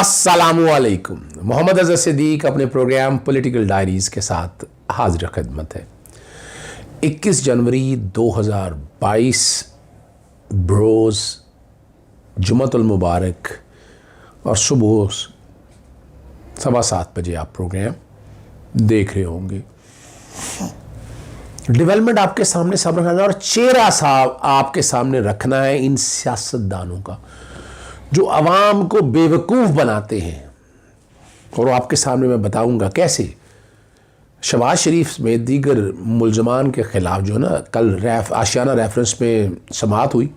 अस्सलामुअलैकुम। मोहम्मद अज़हर सिद्दीक अपने programme political diaries के साथ हाजिर खिदमत है। 21 जनवरी 2022 बरोज़ जुम्मतुल मुबारक और सुबह 7:15 बजे आप प्रोग्राम देख रहे होंगे। डेवलपमेंट आपके सामने सब रखना है और चेहरा साहब आपके सामने रखना है इन सियासतदानों का जो अवाम को बेवकूफ़ बनाते हैं। और आपके सामने मैं बताऊंगा कैसे शहबाज शरीफ समेत दीगर मुलजमान के ख़िलाफ़ जो है ना कल आशियाना रेफरेंस में समाअत हुई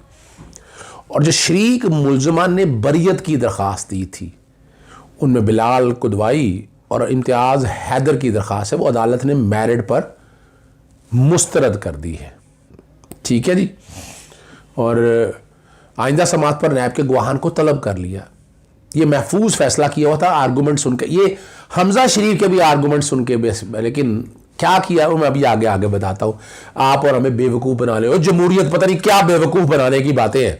और जो शरीक मुलजमान ने बरियत की दरख्वास्त दी थी उनमें बिलाल कुदवाई और इम्तियाज़ हैदर की दरख्वास्त है वो अदालत ने मेरिट पर मुस्तरद कर दी है। ठीक है जी। और आइंदा समाअत पर नैब के गवाहान को तलब कर लिया। ये महफूज फैसला किया हुआ था आर्गूमेंट सुन के, ये हमजा शरीफ के भी आर्गूमेंट सुन के लेकिन क्या किया वो मैं अभी आगे आगे बताता हूँ। आप और हमें बेवकूफ़ बना ले और जमहूरियत पता नहीं क्या बेवकूफ़ बनाने की बातें हैं।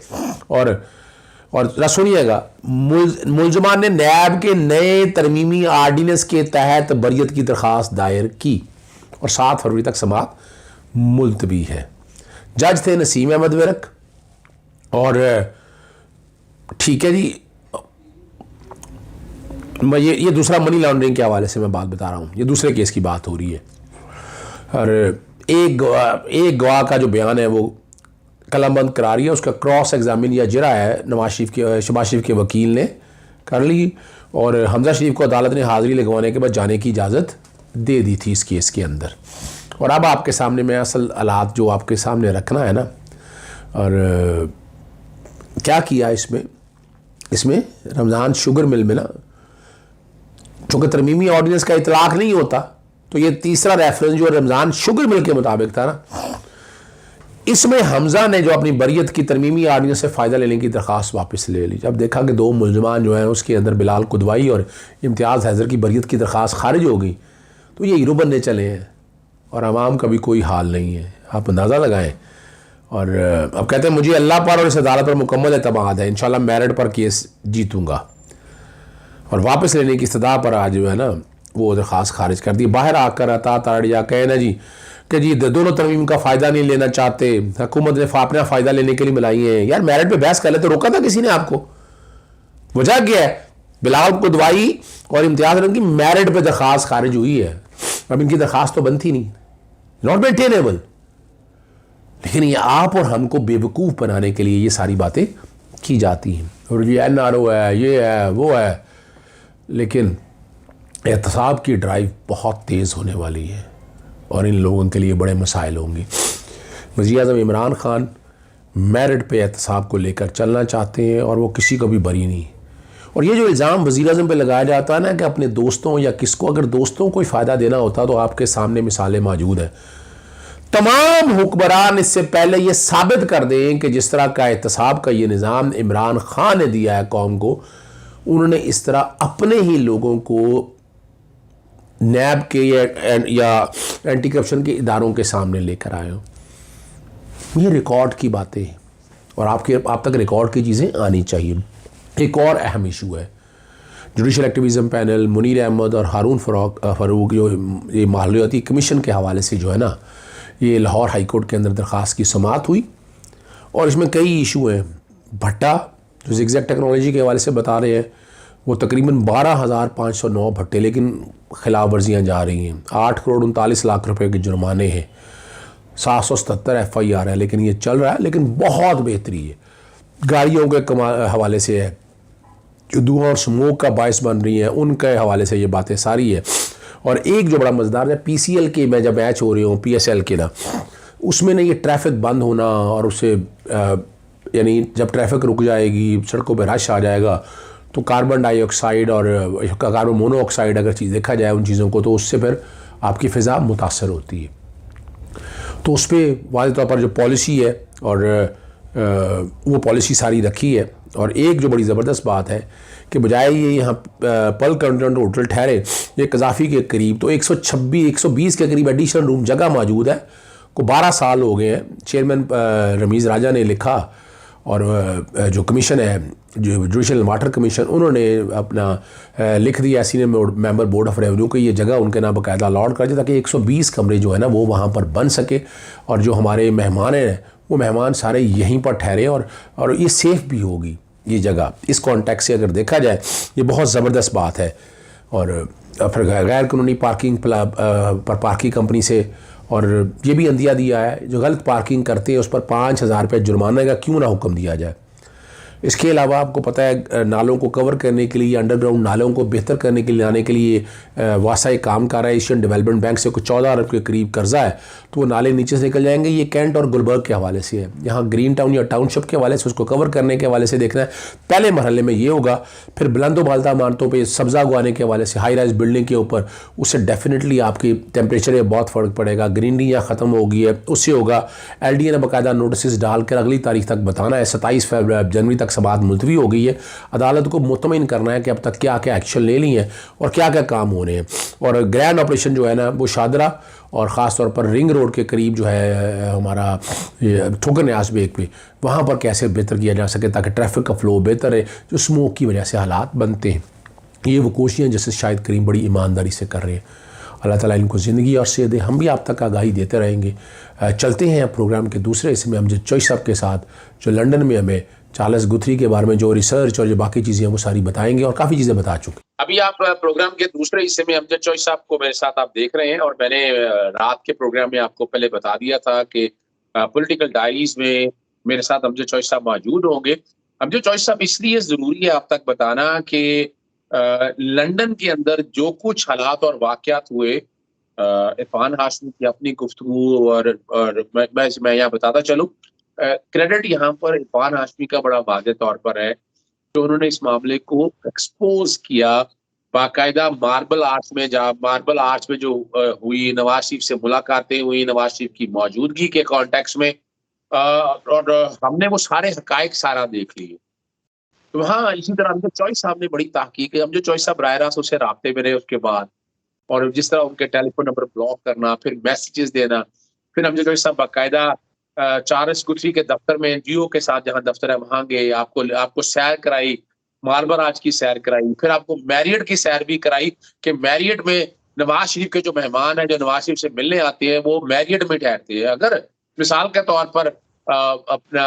और सुनिएगा, मुलजमान ने नैब के नए तरमीमी आर्डीनेंस के तहत बरियत की दरख्वास्त दायर की और 7 फरवरी तक समाअत मुलतवी है। जज थे नसीम अहमद विरक। और ठीक है जी, मैं ये दूसरा मनी लॉन्ड्रिंग के हवाले से मैं बात बता रहा हूँ, ये दूसरे केस की बात हो रही है। और एक गवाह का जो बयान है वो कलमबंद करा रही है, उसका क्रॉस एग्जामिन या जिरा है शहबाज शरीफ के वकील ने कर ली और हमजा शरीफ को अदालत ने हाज़िरी लगवाने के बाद जाने की इजाज़त दे दी थी इस केस के अंदर। और अब आपके सामने मैं असल हालात जो आपके सामने रखना है ना, और क्या किया इसमें रमज़ान शुगर मिल में ना, चूँकि तरमीमी ऑर्डिनेंस का इतलाक़ नहीं होता तो ये तीसरा रेफरेंस जो रमज़ान शुगर मिल के मुताबिक था ना, इसमें हमजा ने जो अपनी बरियत की तरमीमी ऑर्डिनेंस से फ़ायदा लेने की दरख्वास्त वापस ले ली। जब देखा कि 2 मुलजमान जो हैं उसके अंदर बिलाल कुदवाई और इम्तियाज़ हैदर की बरियत की दरख्वास्त खारिज हो गई तो ये हीरो बनने चले हैं और आवाम का भी कोई हाल नहीं है। आप अंदाज़ा लगाएं। और अब कहते हैं मुझे अल्लाह पर और इस अदालत पर मुकम्मल एतमाद है, इंशाल्लाह मेरिट पर केस जीतूंगा और वापस लेने की इस्तदा पर आज जो है ना वो दरख्वास्त खारिज कर दी। बाहर आकर अता ताड़िया कहे ना जी कि जी दोनों तरमीम का फ़ायदा नहीं लेना चाहते, हुकूमत ने अपना फ़ायदा लेने के लिए मिलाई है। यार मेरिट पर बहस कर लेते, रोका था किसी ने आपको? वजह क्या है? बिलाल कुदवाई और इम्तियाज़ की मेरिट पर दरख्वास्त खारिज हुई है। अब इनकी दरख्वास्त तो बनती नहीं, नॉट मेंटेनेबल। लेकिन ये आप और हमको बेवकूफ़ बनाने के लिए ये सारी बातें की जाती हैं। और ये NRO है, ये है, वो है। लेकिन एहतसाब की ड्राइव बहुत तेज़ होने वाली है और इन लोगों के लिए बड़े मसाइल होंगे। वज़ीर-ए-आज़म इमरान खान मेरिट पे एहतसाब को लेकर चलना चाहते हैं और वो किसी को भी बरी नहीं। और ये जो इल्ज़ाम वज़ीर-ए-आज़म पे लगाया जाता है ना कि अपने दोस्तों या किसको, अगर दोस्तों को फ़ायदा देना होता तो आपके सामने मिसालें मौजूद हैं। तमाम हुक्मरान इससे पहले ये साबित कर दें कि जिस तरह का एहतसाब का ये निज़ाम इमरान खान ने दिया है कौम को, उन्होंने इस तरह अपने ही लोगों को नैब के या एंटी करप्शन के इदारों के सामने लेकर आए हो। ये रिकॉर्ड की बातें हैं और आप तक रिकॉर्ड की चीज़ें आनी चाहिए। एक और अहम इशू है judicial activism panel, Munir Ahmed और हारून फ़ारूक जो ये माहौलियाती कमीशन के हवाले से जो है ना, ये लाहौर हाई कोर्ट के अंदर दरख्वास्त की समाअत हुई और इसमें कई इशू हैं। भट्टा जो ज़िगज़ैग टेक्नोलॉजी के हवाले से बता रहे हैं वो तकरीबन 12,509 भट्टे, लेकिन खिलाफ वर्जियाँ जा रही हैं। 8 करोड़ 39 लाख रुपए के जुर्माने हैं, 777 FIR है, लेकिन ये चल रहा है। लेकिन बहुत बेहतरी है गाड़ियों के हवाले से है जो धुआं और स्मोक का बायस बन रही हैं, उनके हवाले से ये बातें सारी है। और एक जो बड़ा मज़ेदार है PCL के में जब मैच हो रही हूँ PSL के ना, उसमें ना ये ट्रैफिक बंद होना और उससे यानी जब ट्रैफिक रुक जाएगी, सड़कों पे रश आ जाएगा तो कार्बन डाइऑक्साइड और कार्बन मोनोऑक्साइड अगर चीज़ देखा जाए उन चीज़ों को, तो उससे फिर आपकी फ़िज़ा मुतासर होती है। तो उस पर वाज़ेह तौर पर जो पॉलिसी है और वो पॉलिसी सारी रखी है। और एक जो बड़ी ज़बरदस्त बात है कि बजाय ये यहाँ पल कंटेंट होटल ठहरे ये कज़ाफ़ी के करीब, तो 120 के करीब एडिशनल रूम जगह मौजूद है। को 12 साल हो गए हैं। चेयरमैन रमीज़ राजा ने लिखा और जो कमीशन है जो जुडिशल वाटर कमीशन, उन्होंने अपना लिख दिया senior member board of revenue को, ये जगह उनके नाम बाकायदा अलॉट कर दिया ताकि 120 कमरे जो है ना वो वहाँ पर बन सके, और जो हमारे मेहमान हैं वो मेहमान सारे यहीं पर ठहरे, और ये सेफ़ भी होगी ये जगह। इस कॉन्टेक्स्ट से अगर देखा जाए ये बहुत ज़बरदस्त बात है। और फिर गैर कानूनी पार्किंग पर पार्किंग कंपनी से, और ये भी अंदिया दिया है जो गलत पार्किंग करते हैं उस पर 5,000 रुपये जुर्माने का क्यों ना हुक्म दिया जाए। इसके अलावा आपको पता है नालों को कवर करने के लिए, अंडरग्राउंड नालों को बेहतर करने के लिए लाने के लिए वासा एक काम कर रहा है। एशियन डेवलपमेंट बैंक से कुछ 14 अरब के करीब कर्जा है, तो वो नाले नीचे से निकल जाएंगे। ये कैंट और गुलबर्ग के हवाले से है, यहाँ ग्रीन टाउन या टाउनशिप के हवाले से उसको कवर करने के हवाले से देखना है। पहले मरहले में ये होगा, फिर बुलंदो बालता इमारतों पर सब्ज़ा उगाने के हवाले से, हाई राइज बिल्डिंग के ऊपर, उससे डेफिनेटली आपकी टेम्परेचर में बहुत फ़र्क पड़ेगा। ग्रीनरी यहाँ ख़त्म हो गई है, उससे होगा। LDA ने बाकायदा नोटिस डालकर अगली तारीख तक बताना है, 27 जनवरी तक समाअत मुलतवी हो गई है। अदालत को मुतमईन करना है कि अब तक क्या क्या एक्शन ले ली हैं और क्या क्या काम हो रहे हैं। और ग्रैंड ऑपरेशन जो है ना वो शादरा और ख़ास तौर पर रिंग रोड के करीब जो है हमारा ठोकर न्यास बेग पे, वहाँ पर कैसे बेहतर किया जा सके ताकि ट्रैफिक का फ़्लो बेहतर रहे, जो स्मोक की वजह से हालात बनते हैं। ये वो कोशिशें जैसे शायद करीम बड़ी ईमानदारी से कर रहे हैं। अल्लाह ताला इनको ज़िंदगी और सेहत दे। हम भी आप तक आगाही देते रहेंगे। चलते हैं प्रोग्राम के दूसरे हिस्से में अमजद चॉइस साहब के साथ, जो लंदन में हमें चार्ल्स गुथरी के बारे में जो रिसर्च और जो बाकी चीज़ें हैं वो सारी बताएंगे, और काफ़ी चीज़ें बता चुके। अभी आप प्रोग्राम के दूसरे हिस्से में अमजद चॉइस साहब को मेरे साथ आप देख रहे हैं, और मैंने रात के प्रोग्राम में आपको पहले बता दिया था कि पॉलिटिकल डायरीज में मेरे साथ अमजद चॉइस साहब मौजूद होंगे। अमजद चॉइस साहब इसलिए ज़रूरी है आप तक बताना कि लंदन के अंदर जो कुछ हालात और वाक़यात हुए, इरफान हाशमी की अपनी गुफ्तगू, और मैं यहाँ बताता चलूँ, क्रेडिट यहाँ पर इरफान हाशमी का बड़ा वाज़ेह तौर पर है, जो उन्होंने इस मामले को एक्सपोज किया। बाकायदा मार्बल आर्ट्स में जो हुई, नवाज शरीफ से मुलाकातें हुई, नवाज शरीफ की मौजूदगी के कॉन्टेक्स्ट में, और हमने वो सारे हकायक सारा देख लिए। तो वहाँ इसी तरह अमजद चॉइस साहब ने बड़ी तहकीक, अमजद चॉइस साहब राय रास्त उससे राब्ते में रहे उसके बाद, और जिस तरह उनके टेलीफोन नंबर ब्लॉक करना, फिर मैसेजेस देना, फिर अमजद चॉइस साहब बाकायदा चार्ल्स गुथरी के दफ्तर में NGO के साथ जहाँ दफ्तर है वहाँ गए, आपको सैर कराई, मार्बल आर्च की सैर कराई, फिर आपको मैरियट की सैर भी कराई कि मैरियट में नवाज शरीफ के जो मेहमान हैं, जो नवाज शरीफ से मिलने आते हैं, वो मैरियट में ठहरते हैं। अगर मिसाल के तौर पर अपना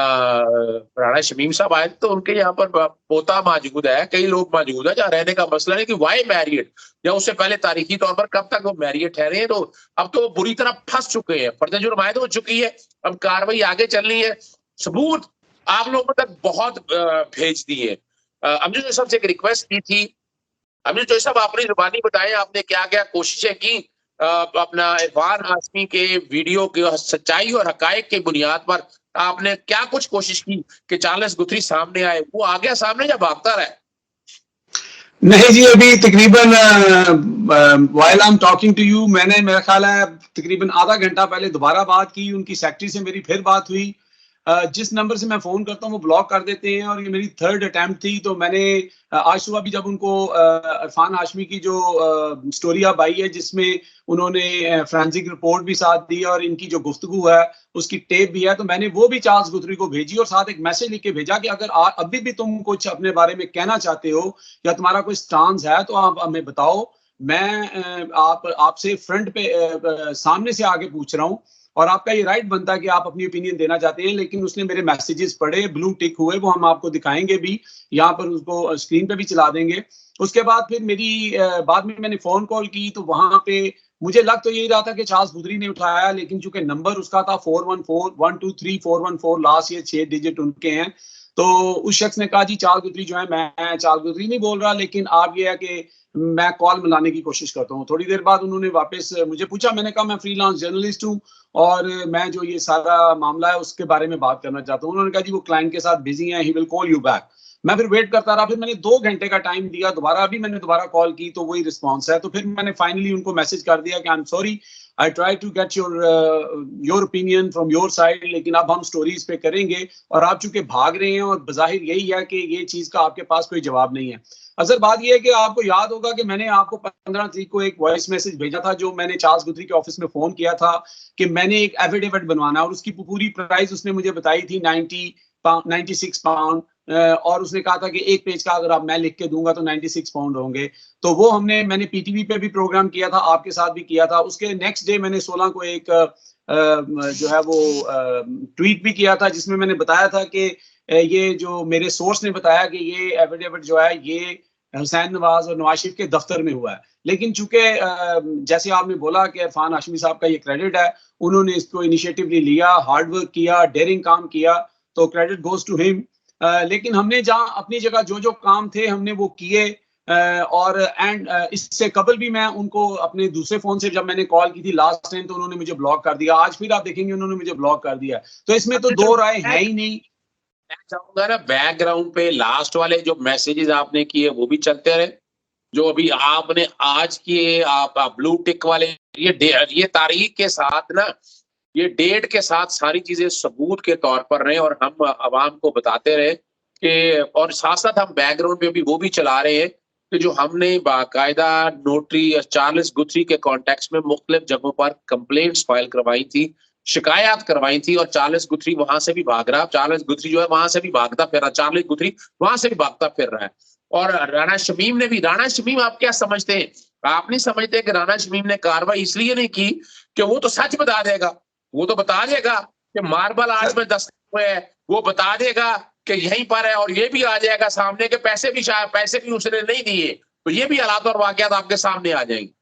राणा शमीम साहब आए तो उनके यहाँ पर पोता मौजूद है, कई लोग मौजूद है, जहाँ रहने का मसला नहीं कि वाई मैरियट, या उससे पहले तारीखी तौर पर कब तक वो मैरियट ठहरे हैं। तो अब तो वो बुरी तरह फंस चुके हैं, फर्द जुर्म आयद हो चुकी है, अब कार्रवाई आगे चलनी है, सबूत आप लोगों तक बहुत भेज दिए। अमजद साहब से एक रिक्वेस्ट की थी, अमजद साहब अपनी जुबानी बताएं आपने क्या क्या कोशिशें की अपना इरफान हाशमी के वीडियो की सच्चाई और हकायक की बुनियाद पर आपने क्या कुछ कोशिश की कि चार्ल्स गुथरी सामने आए? वो आ गया सामने या भागता रहा? नहीं जी, अभी तकरीबन while I am talking to you मैंने, मेरा ख्याल है तकरीबन आधा घंटा पहले दोबारा बात की, उनकी सेक्रेटरी से मेरी फिर बात हुई। जिस नंबर से मैं फ़ोन करता हूँ वो ब्लॉक कर देते हैं, और ये मेरी थर्ड अटैम्प्ट थी। तो मैंने आज सुबह भी जब उनको इरफान हाशमी की जो स्टोरी अब आई है, जिसमें उन्होंने फोरेंसिक रिपोर्ट भी साथ दी और इनकी जो गुफ्तगू है उसकी टेप भी है, तो मैंने वो भी चार्ल्स गुथरी को भेजी और साथ एक मैसेज लिख के भेजा कि अगर अभी भी तुम कुछ अपने बारे में कहना चाहते हो या तुम्हारा कोई स्टांस है तो आप हमें बताओ। मैं आपसे फ्रंट पे सामने से आगे पूछ रहा हूँ, और आपका ये राइट बनता है कि आप अपनी ओपिनियन देना चाहते हैं। लेकिन उसने मेरे मैसेजेस पढ़े, ब्लू टिक हुए, वो हम आपको दिखाएंगे भी, यहाँ पर उसको स्क्रीन पे भी चला देंगे। उसके बाद फिर मेरी बाद में मैंने फोन कॉल की, तो वहां पे मुझे लग तो यही रहा था कि चार्ल्स गुथरी ने उठाया, लेकिन चूंकि नंबर उसका था 414 लास्ट, ये 6 डिजिट उनके हैं। तो उस शख्स ने कहा जी चार्ल्स गुथरी जो है, मैं चार्ल्स गुथरी नहीं बोल रहा, लेकिन आप ये है कि मैं कॉल मिलाने की कोशिश करता हूँ। थोड़ी देर बाद उन्होंने वापस मुझे पूछा, मैंने कहा मैं फ्रीलांस जर्नलिस्ट हूँ और मैं जो ये सारा मामला है उसके बारे में बात करना चाहता हूँ। उन्होंने कहा जी वो क्लाइंट के साथ बिजी हैं, he will call you back. मैं फिर वेट करता रहा, फिर मैंने 2 घंटे का टाइम दिया, अभी मैंने दोबारा कॉल की तो वही रिस्पॉन्स है। तो फिर मैंने फाइनली उनको मैसेज कर दिया कि I am sorry, I try to get your opinion from your side, लेकिन अब हम स्टोरीज पे करेंगे और आप चूंकि भाग रहे हैं और बजाहिर यही है कि ये चीज का आपके पास कोई जवाब नहीं है। असल बात यह है कि आपको याद होगा कि मैंने आपको 15 तारीख को एक वॉइस मैसेज भेजा था, जो मैंने चार्ल्स गुथरी के ऑफिस में फोन किया था कि मैंने एक एफिडेविट बनवाना, और उसकी पूरी प्राइस उसने मुझे बताई थी 96 पाउंड, और उसने कहा था कि एक पेज का अगर आप मैं लिख के दूंगा तो 96 पाउंड होंगे। तो वो मैंने पीटीवी पे भी प्रोग्राम किया था, आपके साथ भी किया था। उसके नेक्स्ट डे मैंने 16 को एक जो है वो ट्वीट भी किया था, जिसमें मैंने बताया था कि ये जो मेरे सोर्स ने बताया कि ये एफिडेविट जो है ये हुसैन नवाज और नवाज शरीफ के दफ्तर में हुआ है। लेकिन चूंकि जैसे आपने बोला कि इरफान हाशमी साहब का ये क्रेडिट है, उन्होंने इसको इनिशिएटिवली लिया, हार्ड वर्क किया, डेयरिंग काम किया, तो क्रेडिट गोज टू हिम। लेकिन हमने जहां अपनी जगह जो जो काम थे हमने वो किए। और इससे कबल भी मैं उनको अपने दूसरे फोन से जब मैंने कॉल की थी लास्ट टाइम, तो उन्होंने मुझे ब्लॉक कर दिया। आज फिर आप देखेंगे उन्होंने मुझे ब्लॉक कर दिया। तो इसमें तो दो राय है ही नहीं। मैं चाहूंगा ना बैकग्राउंड पे लास्ट वाले जो मैसेजेस आपने किए वो भी चलते रहे, जो अभी आपने आज किए, आप ब्लू टिक वाले, ये तारीख के साथ ना, ये डेट के साथ सारी चीजें सबूत के तौर पर रहे और हम आवाम को बताते रहे कि, और साथ साथ हम बैकग्राउंड पे भी वो भी चला रहे हैं कि जो हमने बाकायदा नोटरी चार्ल्स गुथरी के कॉन्टेक्स्ट में मुख्तलिफ जगहों पर कंप्लेंट्स फाइल करवाई थी, शिकायत करवाई थी, और चार्ल्स गुथरी वहां से भी भाग रहा, चार्ल्स गुथरी जो है वहां से भी भागता फिर रहा, चार्ल्स गुथरी वहां से भी भागता फिर रहा है। और राणा शमीम ने भी, राणा शमीम आप क्या समझते हैं? आप नहीं समझते कि राणा शमीम ने कार्रवाई इसलिए नहीं की कि वो तो सच बता देगा, वो तो बता देगा कि मार्बल आज में दस्तक हुए है, वो बता देगा कि यहीं पर है, और ये भी आ जाएगा सामने के पैसे भी उसने नहीं दिए, तो ये भी हालात और वाकयात आपके सामने आ जाएंगे।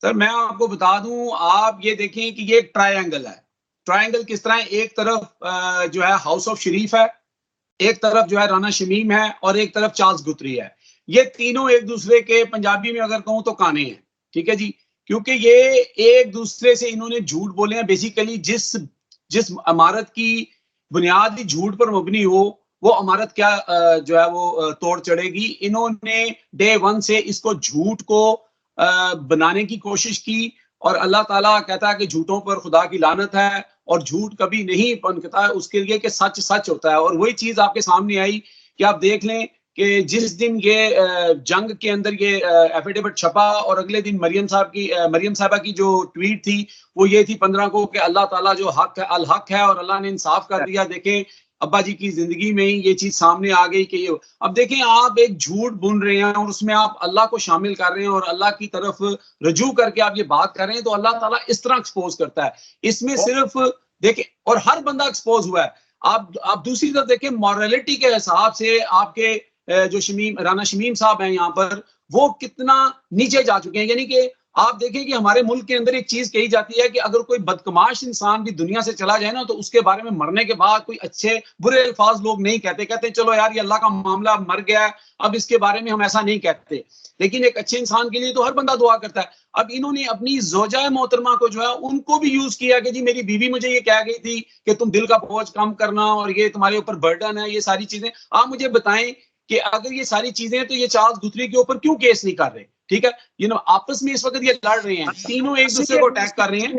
सर मैं आपको बता दूं, आप ये देखें कि ये एक ट्रायंगल है। ट्रायंगल किस तरह है? एक तरफ जो है हाउस ऑफ शरीफ है, एक तरफ जो है राणा शमीम है, और एक तरफ चार्ल्स गुथरी है। ये तीनों एक दूसरे के, पंजाबी में अगर कहूं तो काने हैं, ठीक है जी। क्योंकि ये एक दूसरे से इन्होंने झूठ बोले हैं। बेसिकली जिस इमारत की बुनियाद ही झूठ पर मबनी हो, वो इमारत क्या जो है वो तोड़ चढ़ेगी। इन्होंने डे वन से इसको झूठ को बनाने की कोशिश की, और अल्लाह ताला कहता है कि झूठों पर खुदा की लानत है, और झूठ कभी नहीं पनपता है उसके लिए कि सच सच होता है। और वही चीज आपके सामने आई कि आप देख लें कि जिस दिन ये जंग के अंदर ये एफिडेविट छपा, और अगले दिन मरियम साहबा की जो ट्वीट थी वो ये थी 15 को कि अल्लाह ताला जो हक है, अल हक है, और अल्लाह ने इंसाफ कर दिया। देखें अब्बा जी की जिंदगी में ही ये चीज सामने आ गई कि ये, अब देखें आप एक झूठ बुन रहे हैं और उसमें आप अल्लाह को शामिल कर रहे हैं और अल्लाह की तरफ रजू करके आप ये बात कर रहे हैं, तो अल्लाह ताला इस तरह एक्सपोज करता है। इसमें सिर्फ देखें, और हर बंदा एक्सपोज हुआ है। आप दूसरी तरफ देखें, मॉरलिटी के हिसाब से आपके जो राणा शमीम साहब हैं यहाँ पर, वो कितना नीचे जा चुके हैं। यानी कि आप देखें कि हमारे मुल्क के अंदर एक चीज कही जाती है कि अगर कोई बदकमाश इंसान भी दुनिया से चला जाए ना, तो उसके बारे में मरने के बाद कोई अच्छे बुरे अल्फाज लोग नहीं कहते चलो यार ये अल्लाह का मामला, मर गया है, अब इसके बारे में हम ऐसा नहीं कहते। लेकिन एक अच्छे इंसान के लिए तो हर बंदा दुआ करता है। अब इन्होंने अपनी ज़ौजा मोहतरमा को जो है उनको भी यूज किया कि जी मेरी बीवी मुझे ये कह गई थी कि तुम दिल का बोझ कम करना और ये तुम्हारे ऊपर बर्डन है, ये सारी चीजें। आप मुझे बताएं कि अगर ये सारी चीजें, तो ये चार्ल्स गुथरी के ऊपर क्यों केस नहीं कर रहे? ठीक है, आपस में इस वक्त ये लड़ रहे हैं, तीनों एक दूसरे को अटैक कर रहे हैं।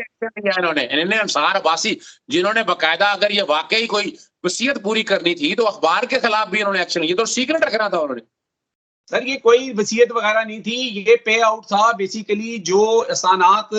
इन्होंने अंसार अब्बासी, जिन्होंने बकायदा अगर ये वाकई कोई वसीयत पूरी करनी थी तो अखबार के खिलाफ भी इन्होंने एक्शन लिया, तो सीक्रेट रखना था उन्होंने। सर ये कोई वसीयत वगैरह नहीं थी, ये पे आउट था। बेसिकली जो एहसानात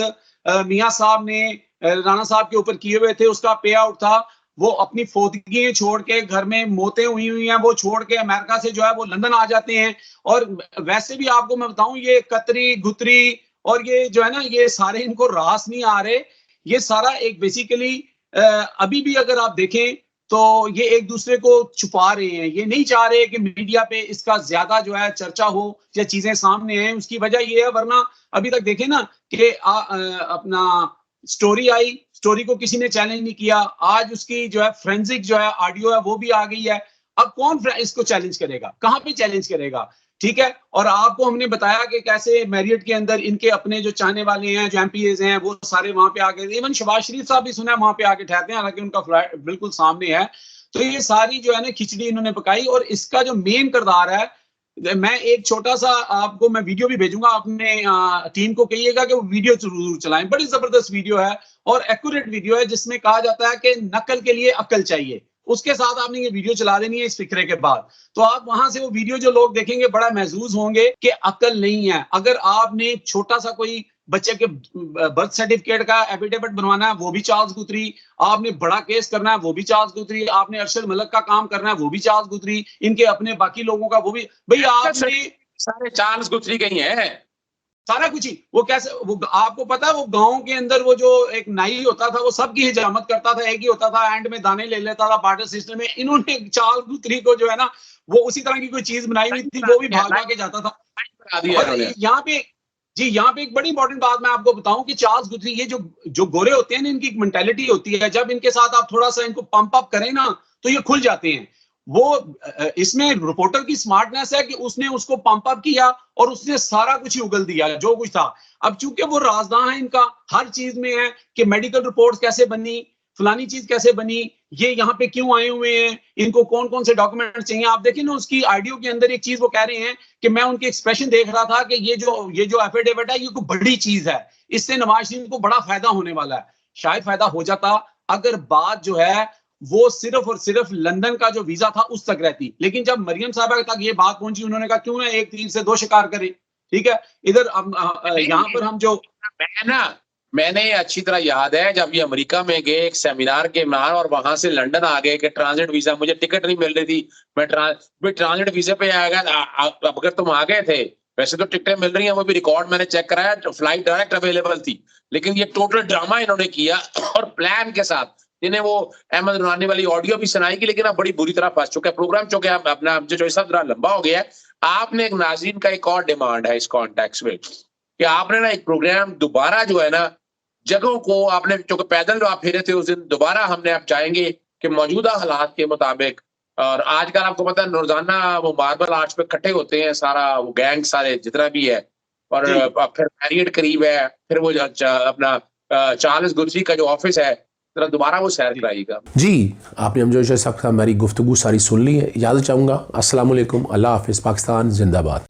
मियां साहब ने राणा साहब के ऊपर किए हुए थे, उसका पे आउट था। वो अपनी फौतगी छोड़ के, घर में मौतें हुई हैं, वो छोड़ के अमेरिका से जो है वो लंदन आ जाते हैं। और वैसे भी आपको मैं बताऊं, ये कतरी गुतरी और ये जो है ना, ये सारे इनको रास नहीं आ रहे। ये सारा एक बेसिकली अभी भी अगर आप देखें तो ये एक दूसरे को छुपा रहे हैं। ये नहीं चाह रहे कि मीडिया पे इसका ज्यादा जो है चर्चा हो या चीजें सामने आए। उसकी वजह ये है, वरना अभी तक देखें ना कि अपना स्टोरी आई, स्टोरी को किसी ने चैलेंज नहीं किया। आज उसकी जो है फोरेंसिक जो है ऑडियो है वो भी आ गई है। अब कौन इसको चैलेंज करेगा? कहां पे चैलेंज करेगा? ठीक है। और आपको हमने बताया कि कैसे मैरियट के अंदर इनके अपने जो चाहने वाले हैं, जो एमपीएज हैं, वो सारे वहां पे आ गए। इवन शहबाज शरीफ साहब भी सुना है वहां पे आके ठहरते हैं, हालांकि उनका फ्लैट बिल्कुल सामने है। तो ये सारी जो है ना खिचड़ी इन्होंने पकाई। और इसका जो मेन किरदार है, मैं एक छोटा सा आपको मैं वीडियो भी भेजूंगा, अपने टीम को कहिएगा कि वो वीडियो जरूर चलाएं। बड़ी जबरदस्त वीडियो है और एक्यूरेट वीडियो है, जिसमें कहा जाता है कि नकल के लिए अकल चाहिए। उसके साथ आपने ये वीडियो चला देनी है इस फिक्रे के बाद, तो आप वहां से वो वीडियो जो लोग देखेंगे बड़ा महसूस होंगे कि अकल नहीं है। अगर आपने छोटा सा कोई बच्चे के बर्थ सर्टिफिकेट का एफिडेविट बनवाना है, वो भी चार्ल्स गुथरी। आपने बड़ा केस करना है, वो भी चार्ल्स गुथरी। आपने अरशद मलिक का काम करना है, वो भी चार्ल्स गुथरी। इनके अपने बाकी लोगों का वो भी। भाई आपने सारे चार्ल्स गुथरी के ही हैं, सारा कुछ ही। वो कैसे, वो आपको पता है, वो गांव के अंदर वो जो एक नाई होता था वो सबकी हिजामत करता था, एक ही होता था, एंड में दाने ले लेता था पार्टी सिस्टम में। इन्होंने चार्ल्स गुथरी को जो है ना, वो उसी तरह की कोई चीज बनाई हुई थी, वो भी भाग भाग के जाता था। और यहाँ पे यहाँ पे एक बड़ी इंपॉर्टेंट बात मैं आपको बताऊं कि चार्ल्स गुथरी, ये जो गोरे होते हैं ना, इनकी एक मेंटालिटी होती है, जब इनके साथ आप थोड़ा सा इनको पंप अप करें ना तो ये खुल जाते हैं। वो इसमें रिपोर्टर की स्मार्टनेस है कि उसने उसको पंप अप किया और उसने सारा कुछ ही उगल दिया जो कुछ था। अब चूंकि वो राजदां है, इनका हर चीज में है कि मेडिकल रिपोर्ट्स कैसे बनी, फलानी चीज कैसे बनी, ये यहाँ पे क्यों आए हुए हैं, इनको कौन कौन से डॉक्यूमेंट चाहिए। आप देखिए ना, उसकी ऑडियो के अंदर एक चीज वो कह रहे हैं कि मैं उनके एक्सप्रेशन देख रहा था कि ये जो एफिडेविट है, ये कोई बड़ी चीज है, इससे नवाज शरीफ को बड़ा फायदा होने वाला है। शायद फायदा हो जाता अगर बात जो है वो सिर्फ और सिर्फ लंदन का जो वीजा था उस तक रहती। लेकिन जब मरियम साहबा तक ये बात पहुंची, उन्होंने कहा क्यों ना एक तीर से दो शिकार करें। ठीक है, इधर यहाँ पर हम जो मैंने अच्छी तरह याद है जब ये अमेरिका में गए एक सेमिनार के मान, और वहां से लंदन आ गए कि ट्रांजिट वीजा, मुझे टिकट नहीं मिल रही थी, मैं ट्रांजिट वीजा पे आ गया। अगर तुम आ गए थे, वैसे तो टिकटें मिल रही हैं, वो भी रिकॉर्ड मैंने चेक कराया, फ्लाइट डायरेक्ट अवेलेबल थी, लेकिन ये टोटल ड्रामा इन्होंने किया और प्लान के साथ। इन्हें वो अहमद रुहानी वाली ऑडियो भी सुनाई की, लेकिन अब बड़ी बुरी तरह फंस चुका है प्रोग्राम, चूंकि अपना जो चॉइस थोड़ा लंबा हो गया है। आपने एक नाज़रीन का एक और डिमांड है इस कॉन्टेक्स्ट में कि आपने ना एक प्रोग्राम दोबारा जो है ना, जगहों को आपने, चूंकि पैदल जो आप फिरे थे उस दिन, दोबारा हमने आप चाहेंगे कि मौजूदा हालात के मुताबिक, और आजकल आपको पता है रोजाना वो मार्बल आर्च पे इकट्ठे होते हैं, सारा वो गैंग सारे जितना भी है, और फिर मैरियट करीब है, फिर वो अपना चार्ल्स गुथरी का जो ऑफिस है, जरा दोबारा वो सैर कराइएगा। जी, आपने हम जो हमारी गुफ्तगू सारी सुन ली है। याद चाहूँगा, अस्सलाम वालेकुम, अल्लाह हाफिज़, पाकिस्तान जिंदाबाद।